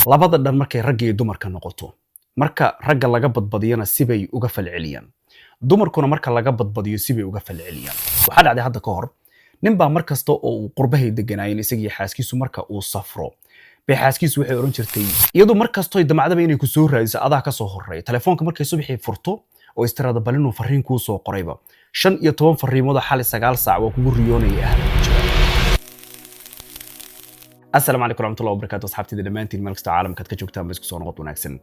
labada dhan markay ragga iyo dumarka noqoto marka ragga laga badbadiyana sibay uga falceliyaan dumarkuna marka laga badbadiyo sibay uga falceliyaan waxa dhacday hadda ka hor nin baa mar kasta oo uu qurbahay deganaayeen isagii xaaskiisu marka uu safro bay xaaskiisu waxay oran jirtay iyadoo mar kasto ay damacdaba inay ku soo raadiso adaa ka soo horeey telefoonka markay subaxii furto oo istirada balinu fariin ku soo qorayba 15 fariimood xal 9 saac waa kugu riyoonaya السلام عليكم ورحمة الله وبركاته أصحابتي دمانتين مالك عالم كد كجوجتان بس كسون غط وناكسن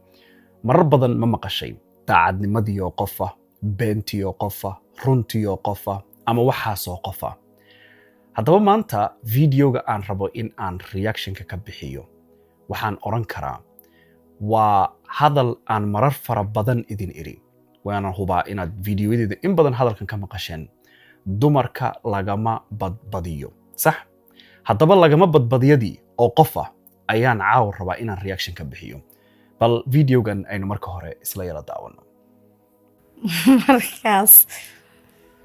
مرة بدن ما مقشين تعدني مدي وقفة بنتي وقفة رنتي وقفة أما وحاس وقفة هذا ما أنت فيديو عن ربو إن عن رياكشن ككبحيو وحان أورانكرا وهذا عن مرر فر بدن إذن إري وأنا هو إن فيديو إذن إن بدن هذا كان كمقشين دمرك لجما بديو صح haddaba lagama badbadiyadii oo qof ah ayaan caaw rabaa inaan reaction ka bixiyo bal videogan aynu marka hore isla yara daawano markaas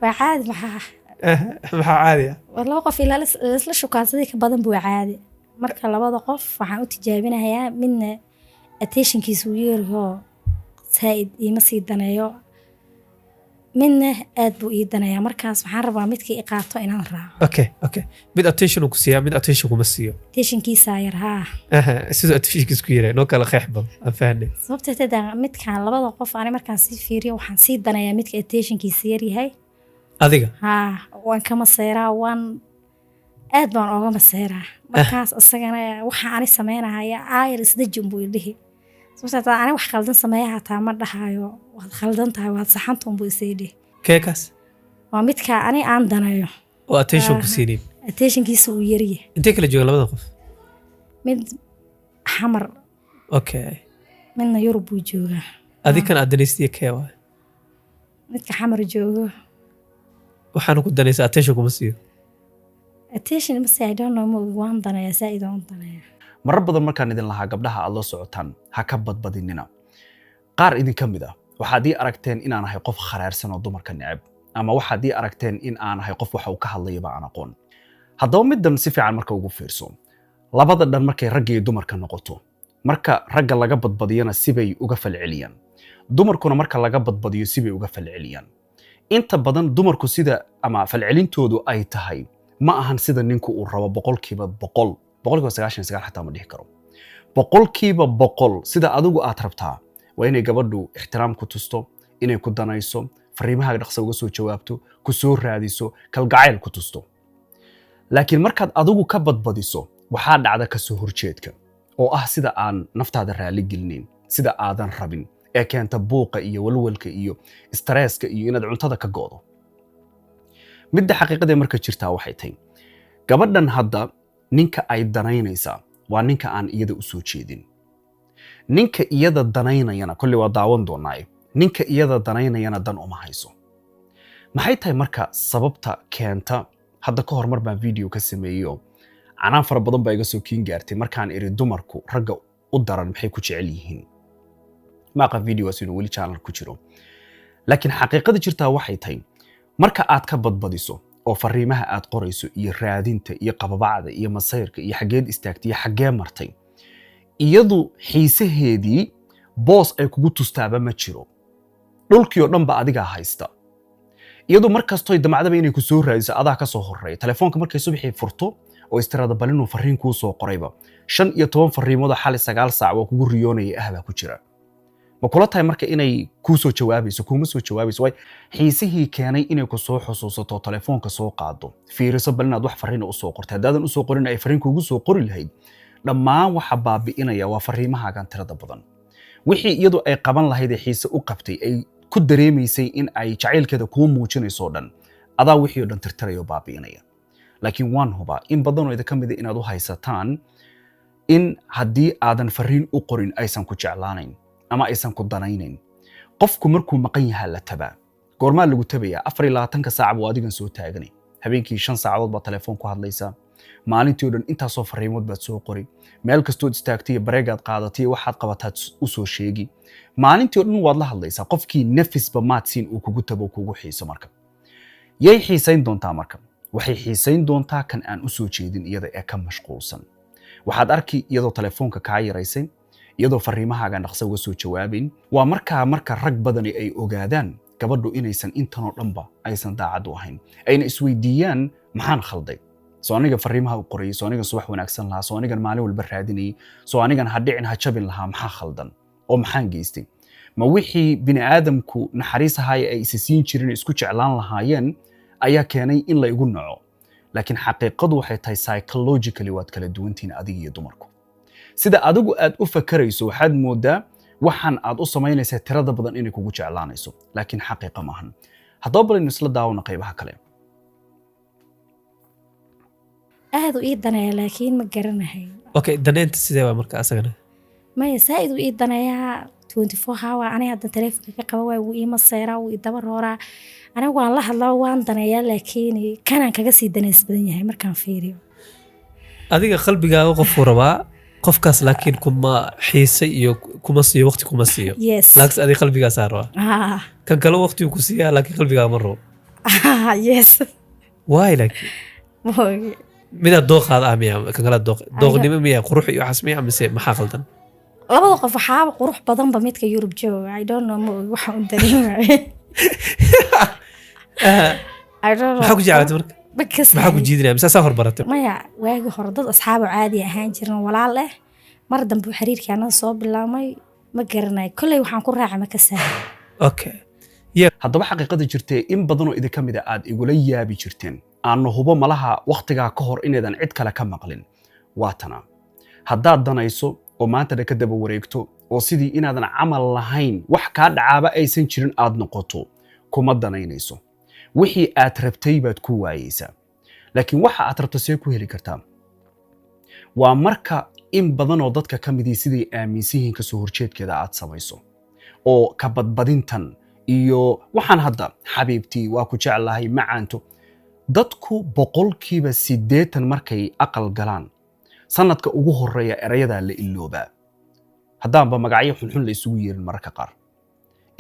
waxa caadi walaal qof ila isla shukaansadii ka badan buu caadi marka labada qof waxaan u tijaabinayaa midna attentionkiisu yeerho said ima sii daneeyo midna aad buu ii daneeyaa markaas waxaan rabaa midkii i qaato inaan raaco okay mid attention ku siiya mid attention kuma siiyo attentionkiisa yar sidoo attentionkiisu ku yaray noo kala qeexba aan fahnay sababteeda midkaan labada qof aan markaan si fiiriyo waxaan sii daneeyaa midka attentionkiisa yar yahay adiga waan kama seeraa waan aad baan ooga maseeraa markaas asagana waxa aan sameeynayaa ayr isdajin buu idhihi sababta aan wax qaldan sameeyaha taa ma dhahayo waad qaldan tahay waad saxantoon buu iseedhi keekaas waa midka aan danayo oo attention ku siinay attentionkiisa uu yariye intee kala jooga labada qof mid xamar okay midna Yurub buu jooga adikan adanistiya keewa midka xamar jooga waxaan ku danaysaa attention kuma siiyo attention ma say I don't know waan danaya saaid aan danaya mar badan markaan idin lahaa gabdhaha aad la socotaan ha ka badbadinina qaar idin kamid ah waxaad ii aragteen inaan ahay qof kharaarsan oo dumarka neceb ama waxaad ii aragteen in aan ahay qof waxa uu ka hadlayba aan aqoon haddaba middan si fiican marka ugu fiirso labada dhan markay ragga iyo dumarka noqoto marka ragga laga badbadiyana sibay uga falceliyaan dumarkuna marka laga badbadiyo sibay uga falceliyaan inta badan dumarku sida ama falcelintoodu ay tahay ma ahan sida ninku uu rabo boqolkiiba boqol 99 xataa ma dhihi karo boqolkiiba boqol sida adigu aad rabtaa waa inay gabadhu ixtiraam ku tusto inay ku danayso fariimaha dhaqso uga soo jawaabto ku soo raadiso kalgacayl ku tusto laakiin markaad adigu ka badbadiso waxaa dhacda ka soo horjeedka oo ah sida aan naftaada raali gelinin sida aadan rabin ee keenta buuqa iyo walwalka iyo stresska iyo inaad cuntada ka goodo midda xaqiiqada marka jirtaa waxay tahay gabadhan hadda ninka ay danaynaysaa waa ninka aan iyada u soo jeedin ninka iyada danaynayana kulli waa daawan doonaa ninka iyada danaynayana dan uma hayso maxay tahay marka sababta keenta hadda ka hor mar baan video ka sameeyo canaan fara badan baa iga soo kiin gaartay markaan iri dumarku ragga u daran maxay ku jecel yihiin maaqa videoas inuu weli channel ku jiro laakiin xaqiiqada jirtaa waxay tahay marka aad ka badbadiso oo fariimaha aad qorayso iyo raadinta iyo qababacda iyo masayrka iyo xageed istaagtay iyo xagee martay iyadu xiisaheedii boos ay kugu tustaaba ma jiro dhulkii oo dhan ba adiga haysta iyadu mar kasto ay damacdaba inay ku soo raadiso adaa ka soo horeey telefoonka markay subaxii furto oo istirada balinu fariin ku soo qorayba 15 fariimood xal 9 saac waa kugu riyoonaya ahba ku jira ma kula tahay marka inay ku soo jawaabayso kuma soo jawaabayso way xiisihii keenay inay ku soo xusuusato telefoonka soo qaado fiiriso bal inaad wax fariin u soo qortay hadaadan u soo qorin ay fariin kugu soo qori lahayd dhammaan waxa baabi'inaya waa fariimahaagan tirada badan wixii iyadu ay qaban lahayd ee xiise u qabtay ay ku dareemaysay in ay jacaylkeeda ku muujinayso dhan adaa wixii oo dhan tirtirayo baabi'inaya laakiin waan huba in badan oo idinka mid ah inaad u haysataan in haddii aadan fariin u qorin aysan ku jeclaanayn ama aysan ku danaynayn qofku markuu maqan yahay la tabaa goorma lagu tabaya 24 saac buu adigan soo taaganay habeenkii 5 saacadood baa telefoon ku hadlaysa maalintii oo dhan inta soo fariimood baad soo qori meel kasto istaagtay bareegaad qaadatay waxaad qabataad u soo sheegi maalintii oo dhan waad la hadlaysaa qofkii nafisba maadsiin uu kugu tabo kugu xiiso marka yay xiisayn doontaa marka waxay xiisayn doontaa kan aan u soo jeedin iyada ee ka mashquulsan waxaad arki iyadoo telefoonka ka yaraysay iyadoo fariimahaaga dhaqso uga soo jawaabin waa marka rag badani ay ogaadaan gabadhu inaysan intan oo dhanba aysan daacad u ahayn ayna isweydiiyaan maxaan khalday soo aniga fariimaha u qorayay soo aniga subax wanaagsan lahaa soo aniga maalin walba raadinayay soo aniga ha dhicin ha jabin lahaa maxaa khaldan oo maxaan geystay ma wixii bini aadamku naxariis ahaay ay isa siin jireen isku jeclaan lahaayeen ayaa keenay in la igu naco laakiin xaqiiqadu waxay tahay psychologically waad kala duwantiin adiga iyo dumarku sida adigu aad u fakarayso waxaad moodaa waxaan aad u samaynaysaa tirada badan inay kugu jeclaanayso laakiin xaqiiqa maahan haddaba balaynu isla daawano qaybaha kale aad u ii daneeya laakiin ma garanahay okay daneenta sidee waa marka asagana maya saaid u ii daneeyaa 24 hour aniga hadda taleefanka ka qaba waa wuu ii maseeraa wuu ii daba rooraa aniga waan la hadlaa waan daneeyaa laakiin kanaan kaga sii daneys badan yahay markaan fiiriyo adiga qalbigaaga qofuu rabaa qofkaas laakiin kuma xiise iyo kuma siiyo waqti kuma siiyo yes laakiin adiga qalbigaasaa rabaa kan kale waqti ku siiyaa laakiin qalbigaaga ma rabo yes waay laakiin mida dooqaada miya kan kale dooqnimo miya qurux iyo waxaas miya mise maxaa qaldan labada qof waxaaba qurux badanba midka Yurub jooga I don't know waxa uu dareemay I don't know maxaa ku jeclaatay marka maxaa ku jiidinaya mise saa horbaratay maya waagi hore dad asxaabo caadi ahaan jiran walaal ah mar dambe xiriirkaana soo bilaamay ma garanay kulay waxaan ku raacay ma ka saahay okay haddaba xaqiiqada jirtay in badan oo idinka mid ah aad igula yaabi jirteen aan hubo malaha waqtiga ka hor inaydan cid kale ka maqlin waatana haddaad danayso oo maanta ka daba wareegto oo sidii inaadan camal lahayn wax ka dhacaaba aysan jirin aad noqoto kuma danaynayso wixii aad rabtay baad ku waayeysaa laakiin waxa aad rabto see ku heli kartaa waa marka in badan oo dadka ka midii sidii aaminsihiin ka soo horjeedkeeda aad samayso oo ka badbadintan iyo waxaan hadda xabiibtii waa ku jeclahay macaanto dadku 80% markay aqal galaan sanadka ugu horeeya erayada la iloobaa haddaanba magacyo xunxun la isugu yeerin mararka qaar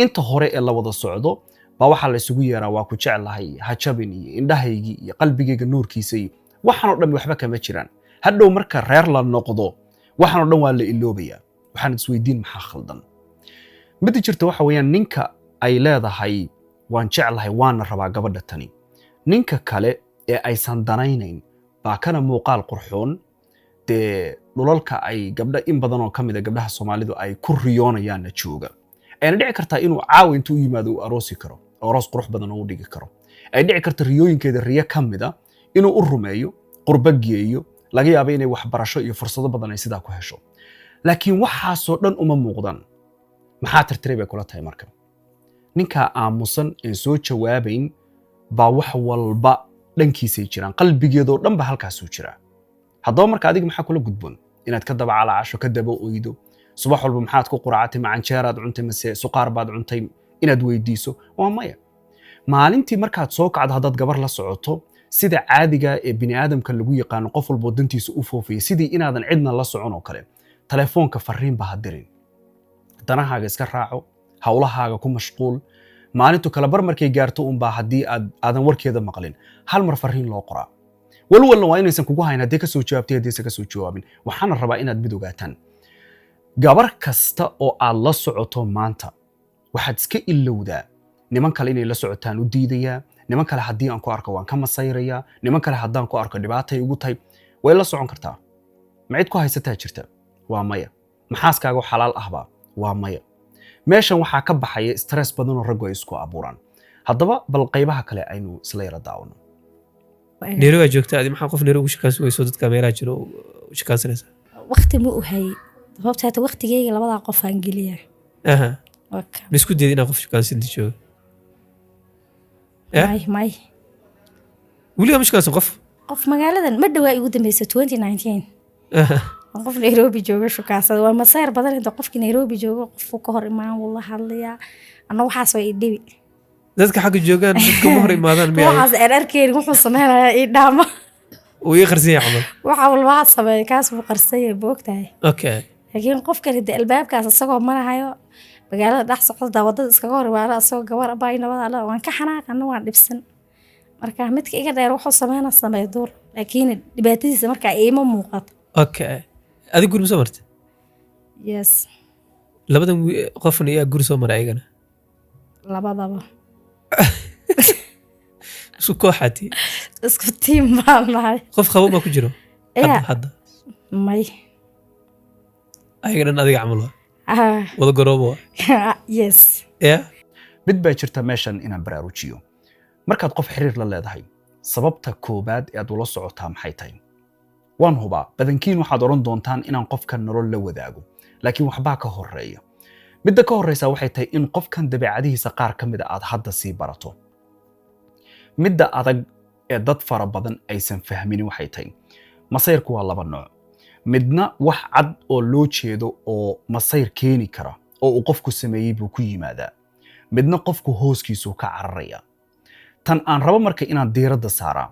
inta hore ee la wada socdo baa waxaa la isugu yeeraa waa ku jeclahay hajabin iyo indhahaygii iyo qalbigayga nuurkiisa iyo waxaan oo dhan waxba kama jiraan hadhow marka reer la noqdo waxaan oo dhan waa la iloobayaa waxaan isweydiin maxaa khaldan mid jirta waxa weeyaan ninka ay leedahay waan jeclahay waana rabaa gabadha tani ninka kale ee aysan danaynayn baa kana muuqaal qurxoon dee dhulalka ay gabdha in badan oo kamid ah gabdhaha Soomaalidu ay ku riyoonayaan jooga ayna dhici kartaa inuu caaw intuu yimaado uu aroosi karo aroos qurux badan oo dhigi karo ay dhici karta riyooyinkeeda riyo kamid ah inuu u rumeeyo qurba geeyo laga yaabo inay wax barasho iyo fursado badan ay sidaa ku hesho laakiin waxa soo dhan uma muuqdan maxaa tirtiray bay kula tahay marka ninka aamusan ee soo jawaabayn baa wax walba dhankiisa jiraan qalbigeedo dhan ba halkaas u jira haddaba marka adiga maxaa kula gudboon inaad ka daba calaasho ka daba oydo subax walba maxaad ku quraacatay macanjeeraad cuntay mise suqaar baad cuntay inaad weydiiso waa maya maalintii markaad soo kacdo haddaad gabar la socoto sida caadiga ee bini aadamka lagu yaqaan qof walba dantiisa u foofay sidii inaadan cidna la socon oo kale telefoonka fariin ba hadirin danahaaga iska raaco hawlahaaga ku mashquul maalintu kala bar markay gaarto un baa hadii aadan warkeeda maqlin hal mar fariin loo qoraa walwalna waa inaysan kugu hayn hadii ka soo jawaabtay hadii ka soo jawaabin waxaan rabaa inaad mid ogaataan gabar kasta oo aad la socoto maanta waxaad iska ilowdaa niman kale inay la socotaan u diidaya niman kale hadii aan ku arko waan ka masayraya niman kale hadaan ku arko dhibaatay ugu tahay way la socon kartaa ma cid ku haysataa jirta waa maya maxaaskaaga xalaal ahba waa maya meeshan waxaa ka baxaya stress badan oo raggu ay isku abuuraan haddaba bal qaybaha kale aynu isla yara daawano neeruga joogta adi maxaa qof neeruga shaqayso dadka meelaha jiro shaqaysanaysa waqti ma u hay sababta waqtigeyga labada qof aan geliya aha misku diid inaa qof shaqaysan joogo may waliba mashqaysan qof magaaladan ma dhawaa igu dambeysay 2019 aha qof Nairobi jooga shaqaasada waa masayr badan inta qofkii Nairobi jooga qofku ka hor imaan wala hadlaya ana waxaas way dhibi dadka xaq joogan dadka ma hor imaadaan miyaa waxaas erarkeeri wuxuu sameeyaa ii dhaama oo ii qarsiin camal waxa walba sameeyay kaas uu qarsay boogtahay okay laakiin qofka rida albaabkaas asagoo marahayo magaalada dhax socda wadada iskaga hor imaada asagoo gabar abaayna wada waan ka xanaaqana waan dhibsan marka midka iga dheer wuxuu sameeyaa sameey door laakiin dhibaatadiisa marka iima muuqato okay adigu gurma samarta yes labadan qofna ayaa guri soo maray ayagana labadaba isku kooxati isku tiim baan nahay qof qabo ma ku jiro Yeah. hadda may ayagana adiga camal waa Ah, wada garoobo yes ya mid baa jirta meeshan inaan baraarujiyo markaad qof xiriir la leedahay sababta koobaad ee aad ula socotaa maxay tahay waan hubaa badankiin waxaad oran doontaan inaan qofkan nolol la wadaago laakiin waxbaa ka horeeya midda ka horeysa waxay tahay in qofkan dabeecadihiisa qaar ka mid a aad hadda sii barato midda adag ee dad fara badan aysan fahminin waxay tahay masayrku waa laba nooc midna wax cad oo loo jeedo oo masayr keeni kara oo uu qofku sameeyey buu ku yimaadaa midna qofku hooskiisu ka cararaya tan aan rabo marka inaan diiradda saaraa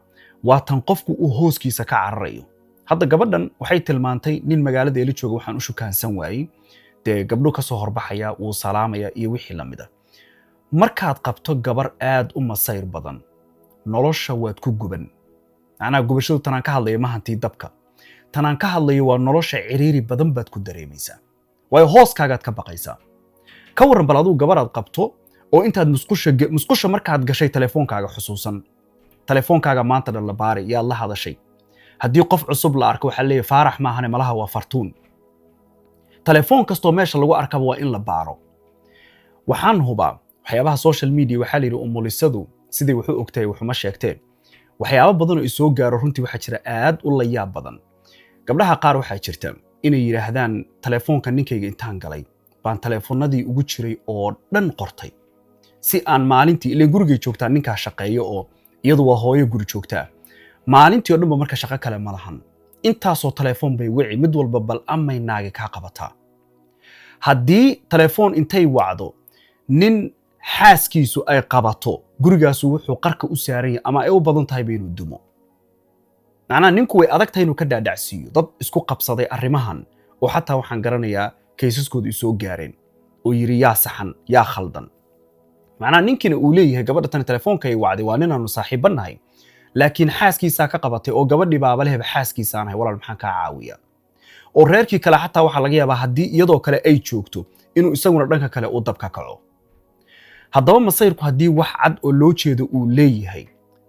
waa tan qofku uu hooskiisa ka cararayo hadda gabadhan waxay tilmaantay nin magaalada ila jooga waxaan u shukaansan waayey dee gabdho ka soo horbaxaya wuu salaamaya iyo wixii la mid ah markaad qabto gabar aad u masayr badan nolosha waad ku guban macnaha gubashadu tanaan ka hadlayo mahantii dabka tanaan ka hadlayo waa nolosha ciriiri badan baad ku dareemaysaa waayo hooskaagaad ka baqaysaa ka warran bal aduu gabaraad qabto oo intaad musqusha markaad gashay telefoonkaaga xusuusan telefoonkaaga maanta dhan la baari yaad la hadashay haddii qof cusub la arko waxaa leeyahay faarax maahane malaha waa fartuun telefoon kastoo meesha lagu arkaba waa in la baaro waxaan hubaa waxyaabaha social media waxaa la yidhi umulisadu sidii wuxuu ogtahay wuxuma sheegteen waxyaabo badan oo isoo gaaro runtii waxaa jira aad u layaab badan gabdhaha qaar waxaa jirta inay yidhaahdaan telefoonka ninkayga intaan galay baan telefoonadii ugu jiray oo dhan qortay si aan maalintii ilaa gurigay joogtaa ninkaa shaqeeyo oo iyadu waa hooyo guri joogtaa maalintii oo dhanba marka shaqo kale ma lahan intaasoo telefoon bay wici mid walba bal amay naagi kaa qabataa haddii telefoon intay wacdo nin xaaskiisu ay qabato gurigaasu wuxuu qarka u saaran yahay ama ay u badan tahay ba inuu dumo macnaha ninku way adag tahay inuu ka dhaadhacsiiyo dad isku qabsaday arrimahan oo xataa waxaan garanayaa kaysaskooda i soo gaareen oo yidhi yaa saxan yaa khaldan macnaha ninkiina uu leeyahay gabadha tani telefoonka ay wacday waa ninaanu saaxiibanahay laakiin xaaskiisaa ka qabatay oo gabadhii baaba lehba xaaskiisaanahay walaal maxaan kaa caawiya oo reerkii kale xataa waxaa laga yaabaa haddii iyadoo kale ay joogto inuu isaguna dhanka kale uu dabka kaco haddaba masayrku haddii wax cad oo loo jeedo uu leeyahay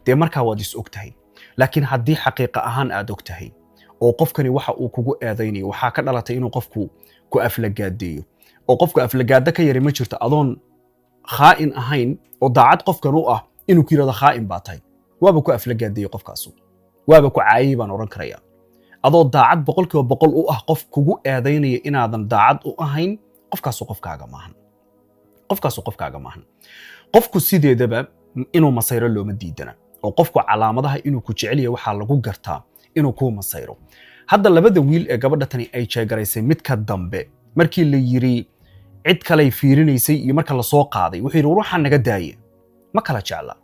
dee markaa waad is og tahay laakiin haddii xaqiiqa ahaan aad og tahay oo qofkani waxa uu kugu eedaynayo waxaa ka dhalatay inuu qofku ku aflagaadeeyo oo qofku aflagaada ka yari ma jirto adoon khaa'in ahayn oo daacad qofkan u ah inuu ku yidhahdo khaa'in baa tahay waaba ku aflagaadeeyo qofkaasu waaba ku caayay baan odhan karayaa adoo daacad 100% u ah qof kugu eedaynaya inaadan daacad u ahayn qofkaasu qofkaaga maahan qofku sideedaba inuu masayro looma diidana oo qofku calaamadaha inuu ku jecel yahay waxaa lagu gartaa inuu ku masayro hadda labada wiil ee gabadha tani ay jeegaraysay midka dambe markii la yiri cid kale fiirinaysay iyo marka la soo qaaday wuxuu yiri ruuxa naga daaye ma kala jecla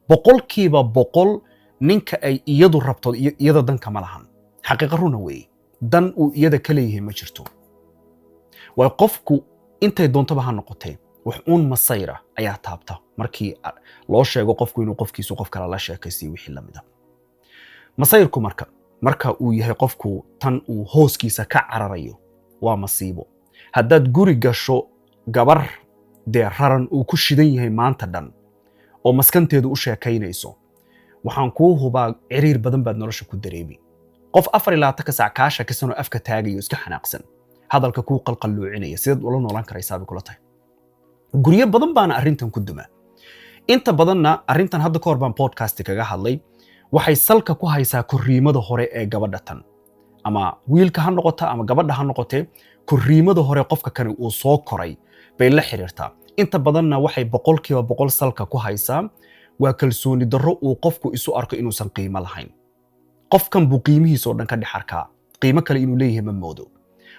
100% ninka ay iyadu rabto iyada danka ma lahan xaqiiqo runa weey dan uu iyada ka leeyahay ma jirto way qofku intay doontaba ha noqotay wax uun masayra ayaa taabta markii loo sheego qofku inuu qofkiisu qof kale la sheekaystay wixii lamid ah masayrku marka uu yahay qofku tan uu hooskiisa ka cararayo waa masiibo haddaad guri gasho gabar dee raran uu ku shidan yahay maanta dhan oo maskanteedu u sheekaynayso waxaan kuu hubaa ciriir badan baad nolosha ku dareemi qof 24 saac kaa shakisan oo afka taagayo iska xanaaqsan hadalka kuu qalqalluucinaya sidaad ula noolaan karaysaa bay kula tahay guryo badan baana arrintan ku duma inta badanna arrintan hadda ka hor baan podcast kaga hadlay waxay salka ku haysaa korriimada hore ee gabadha tan ama wiilka ha noqota ama gabadha ha noqotee korriimada hore qofka kani uu soo koray bay la xiriirtaa inta badanna waxay 100% salka ku haysaa waa kalsooni darro uu qofku isu arko inuusan qiimo lahayn qofkan buu qiimihiisa oo dhan ka dhex arkaa qiimo kale inuu leeyahay ma moodo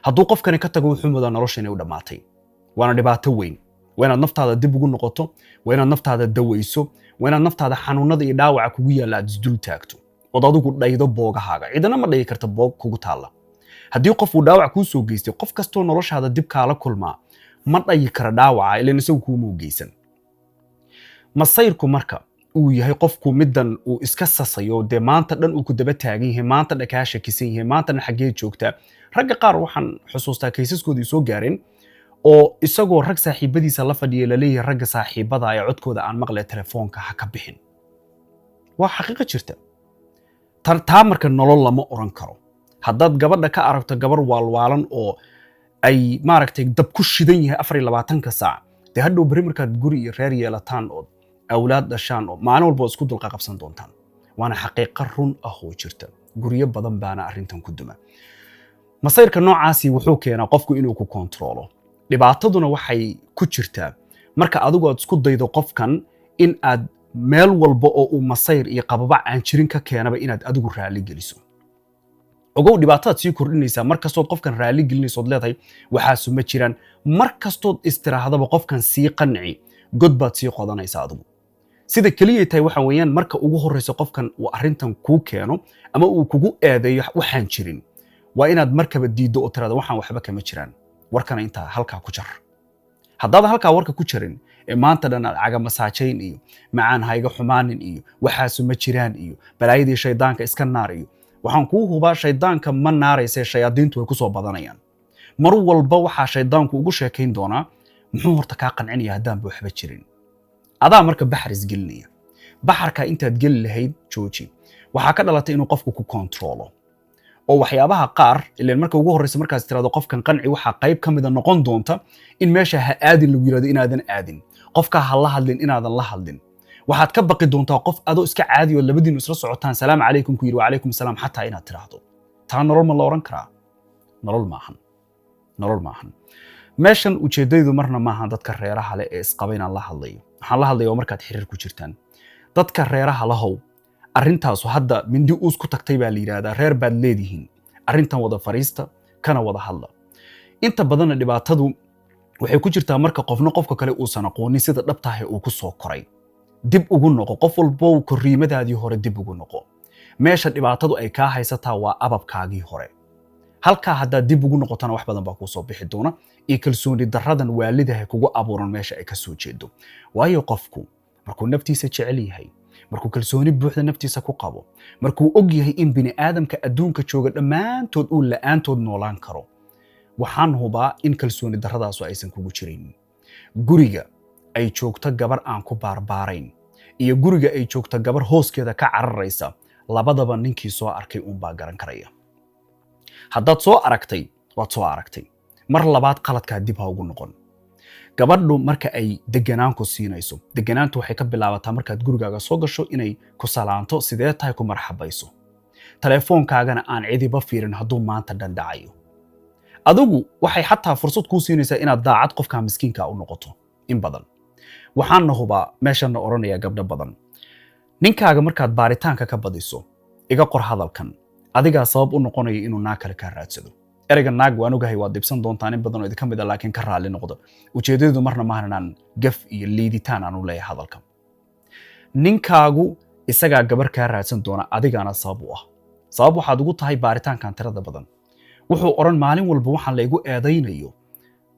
hadduu qofkani ka tago wuxuu moodaa nolosha inay u dhammaatay waana dhibaato weyn waa inaad naftaada dib ugu noqoto waa inaad naftaada dawayso waa inaad naftaada xanuunada iyo dhaawaca kugu yaalla aad isdul taagto ood adigu dhaydo boogahaaga cidana ma dhayi karta boog kugu taalla haddii qof uu dhaawac kuu soo geystay qof kastoo noloshaada dib kaala kulmaa ma dhayi kara dhaawaca ilaan isagu kuuma u geysan masayrku marka uu yahay qofku middan uu iska sasayo dee maanta dhan uu ku daba taagan yahay maanta dhan kaa shakisan yahay maanta dhan xaggee joogtaa ragga qaar waxaan xusuustaa kaysaskoodii soo gaareen oo isagoo rag saaxiibadiisa la fadhiya la leeyahay ragga saaxiibada ee codkooda aan maqlay telefoonka ha ka bixin waa xaqiiqo jirta taa marka nolol lama oran karo haddaad gabadha ka aragto gabar waalwaalan oo ay maaragtay dab ku shidan yahay 24 saac dee hadhow beri markaad guri iyo reer yeelataan oo awlaad dhashaan oo maalin walba isku dulqa qabsan doontaan waana xaqiiqo run ah oo jirta guryo badan baana arrintan ku duma masayrka noocaasi wuxuu keenaa qofku inuu ku kontrolo dhibaataduna waxay ku jirtaa marka adigu aad isku daydo qofkan in aad meel walba oo uu masayr iyo qababac aan jirin ka keenaba inaad adigu raali geliso ogow dhibaatadaad sii kordhinaysaa mar kastood qofkan raali gelinaysood leedahay waxaasu ma jiraan mar kastood istiraahadaba qofkan sii qanci god baad sii qodanaysaa adigu sida keliya tahay waxa weeyaan marka ugu horreysa qofkan uu arrintan kuu keeno ama uu kugu eedeeyo waxaan jirin waa inaad markaba diiddo oo tiraahdo waxaan waxba kama jiraan warkana intaa halkaa ku jar haddaadan halkaa warka ku jarin ee maanta dhan aad caga masaajayn iyo macaan hayga xumaanin iyo waxaasu ma jiraan iyo balaayadii shaydaanka iska naar iyo waxaan kuu hubaa shaydaanka ma naaraysa shayaadiintu way ku soo badanayaan mar walba waxaa shaydaanku ugu sheekayn doonaa muxuu horta kaa qancinaya haddaanba waxba jirin adaa marka baxar isgelinaya baxarka intaad geli lahayd jooji waxaa ka dhalatay inuu qofku ku kontrolo oo waxyaabaha qaar ileen marka ugu horreysa markaas tiraado qofkan qanci waxaa qayb ka mida noqon doonta in meesha ha aadin lagu yiraahdo inaadan aadin qofka ha la hadlin inaadan la hadlin waxaad ka baqi doontaa qof adoo iska caadi oo labadiinu isla socotaan salaam calaykum ku yiri wa calaykum salaam xataa inaad tiraahdo taa nolol ma la oran karaa nolol maahan meeshan ujeedadaydu marna maahan dadka reeraha leh ee isqaba inaan la hadlayo waxaan la hadlayaa markaad xiriir ku jirtaan dadka reeraha lahow arrintaasu hadda mindi uus ku tagtay baa la yiraahdaa reer baad leedihiin arrintan wada fariista kana wada hadla inta badanna dhibaatadu waxay ku jirtaa marka qofna qofka kale uusan aqoonin sida dhabtahay uu ku soo koray dib ugu noqo qof walbo korriimadaadii hore dib ugu noqo meesha dhibaatadu ay kaa haysataa waa ababkaagii hore halkaa haddaad dib ugu noqotana wax badan baa kuu soo bixi doona iyo kalsooni darradan waalidahay kugu abuuran meesha ay ka soo jeedo waayo qofku markuu naftiisa jecel yahay markuu kalsooni buuxda naftiisa ku qabo markuu og yahay in bini aadamka adduunka jooga dhammaantood uu la'aantood noolaan karo waxaan hubaa in kalsooni darradaasu aysan kugu jirayn guriga ay joogto gabar aan ku baarbaarayn iyo guriga ay joogto gabar hooskeeda ka cararaysa labadaba ninkii soo arkay uunbaa garan karaya haddaad soo aragtay waad soo aragtay mar labaad qaladkaa dib ha ugu noqon gabadhu marka ay deganaan ku siinayso deganaantu waxay ka bilaabataa markaad gurigaaga soo gasho inay ku salaanto sidee tahay ku marxabayso telefoonkaagana aan cidiba fiirin hadduu maanta dhandhacayo adigu waxay xataa fursad kuu siinaysaa inaad daacad qofkaa miskiinka u noqoto in badan waxaana hubaa meeshana oranaya gabdho badan ninkaaga markaad baaritaanka ka badiso iga qor hadalkan adigaa sabab u noqonaya inuu naag kale kaa raadsado ereyga naag waan ogahay waad dibsan doontaan in badan oo idinka mid ah laakiin ka raali noqdo ujeedadu marna maahan inaan gaf iyo liiditaan aan u leeyahay hadalka ninkaagu isagaa gabar kaa raadsan doona adigaana sabab u ah sabab waxaad ugu tahay baaritaankan tirada badan wuxuu oran maalin walba waxaan laygu eedaynayo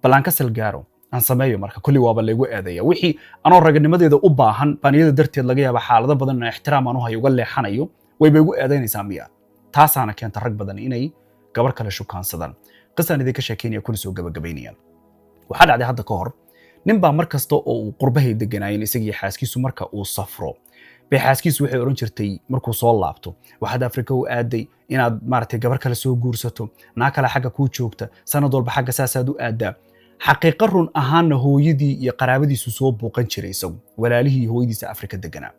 balanka salgaaro aan sameeyo marka kulli waaba laygu eedaya wixii anoo raganimadeeda u baahan baniyada darteed laga yaaba xaalado badan oo ixtiraam aan u hayo uga leexanayo wayba igu eedaynaysaa miya taasaana keenta rag badan inay gabar kale shukaansadaan qisaan idinka sheekeynaya kuna soo gabagabaynayaan waxaa dhacday hadda ka hor nin baa mar kasta oo uu qurbahay deganaayeen isagii xaaskiisu marka uu safro bay xaaskiisu waxay oran jirtay markuu soo laabto waxaad Afrika u aaday inaad maartay gabar kale soo guursato naa kale xagga ku joogta sanad walba xagga saasaad u aadaa xaqiiqo run ahaana hooyadii iyo qaraabadiisu soo buuqan jiray isagu walaalihii hooyadiisa Afrika deganaa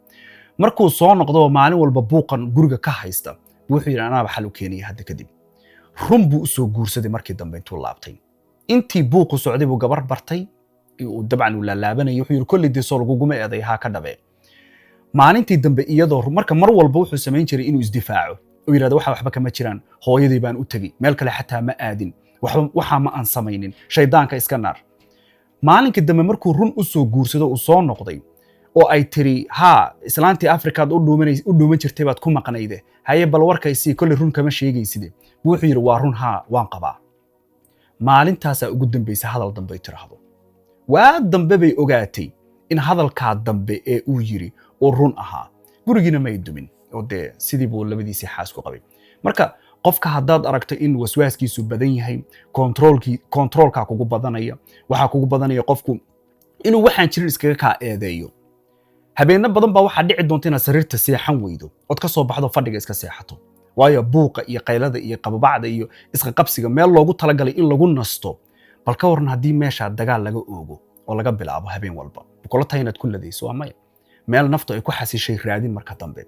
markuu soo noqdo maalin walba buuqan guriga ka haysta wuxuu yiri anaaba xal u keenay hadda kadib run buu u soo guursaday markii dambe intuu laabtay intii buuqu socday buu gabar bartay uu dabcan u laalaabanay wuxuu yiri kulli soo laguguma eeday ha ka dhabe maalintii dambe iyadoo marka mar walba wuxuu sameyn jiray inuu isdifaaco oo yiraahdo waxba kama jiraan hooyadii baan u tagay meel kale xataa ma aadin waxa ma aan samaynin shaydaanka iska naar maalinka dambe markuu run u soo guursado uu soo noqday oo ay tiri ha islaantii Afrikaad u dhuuman jirtay baad ku maqnayde haye bal warkaysi kulli run kama sheegayside wuxuu yiri waa run ha waan qabaa maalintaas ugu dambeysay hadal dambe tiraahdo waa dambe bay ogaatay in hadalka dambe ee uu yiri oo run ahaa gurigiina ma ay dumin oo dee sidii buu labadiisii xaas ku qabay marka qofka haddaad aragto in waswaaskiisu badan yahay controlka kugu badanaya waxa kugu badanaya qofku inuu waxaan jirin iskaga ka eedeeyo habeena badan baa waxa dhici doonta inaad sariirta seexan weydo ood ka soo baxdo fadhiga iska seexato waayo buuqa iyo qaylada iyo qababacda iyo isqa qabsiga meel loogu talagalay in lagu nasto bal ka waran haddii meesha dagaal laga oogo oo laga bilaabo habeen walba kula tahay inaad ku ladayso ama meel naftu ay ku xasishay raadin marka dambe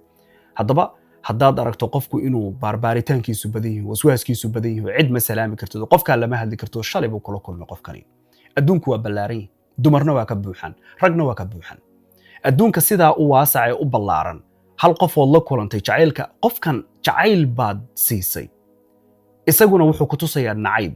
haddaba haddaad aragto qofku inuu baarbaaritaankiisu badan yahay waswaaskiisu badan yahay cid ma salaami karto qofka lama hadli karto shalay buu kula kulmay qofkani adduunku waa ballaaran dumarna waa ka buuxan ragna waa ka buuxan adduunka sidaa u waasacay u ballaaran hal qof oo la kulantay jacaylka qofkan jacayl baad siisay isaguna wuxuu ku tusayaa nacayb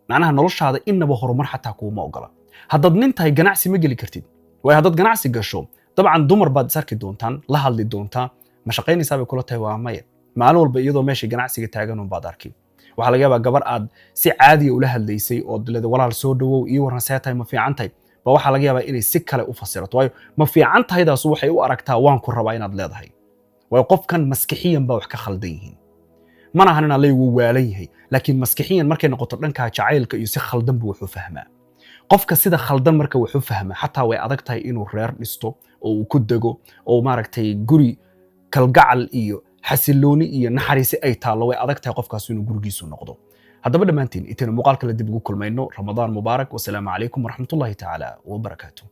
macnaha noloshaada inaba horumar xataa kuuma ogola haddaad nin tahay ganacsi ma geli kartid way haddaad ganacsi gasho dabcan dumar baad sarki doontaan la hadli doontaa ma shaqaynaysaa bay kula tahay waa maya maalin walba iyadoo meesha ganacsiga taagan un baad arki waxaa laga yaabaa gabar aad si caadiya ula hadlaysay oo dilada walaal soo dhawow ii waran see tahay ma fiican tahay ba waxaa laga yaabaa inay si kale u fasirato waayo ma fiican tahaydaas waxay u aragtaa waan ku rabaa inaad leedahay waayo qofkan maskixiyan baa wax ka khaldan yihiin mana ahan inaan leeyahay wuu waalan yahay laakiin maskixiyan markay noqoto dhankaa jacaylka iyo si khaldan buu wuxuu fahmaa qofka sida khaldan marka wuxuu fahmaa xataa way adag tahay inuu reer dhisto oo uu ku dego oo maaragtay guri kalgacal iyo xasilooni iyo naxariisi ay taalo way adag tahay qofkaas inuu gurigiisu noqdo haddaba dhammaantiin intaynu muuqaalka la dib ugu kulmayno ramadaan mubaarak wasalaamu calaykum waraxmatullaahi tacaala wabarakaatuh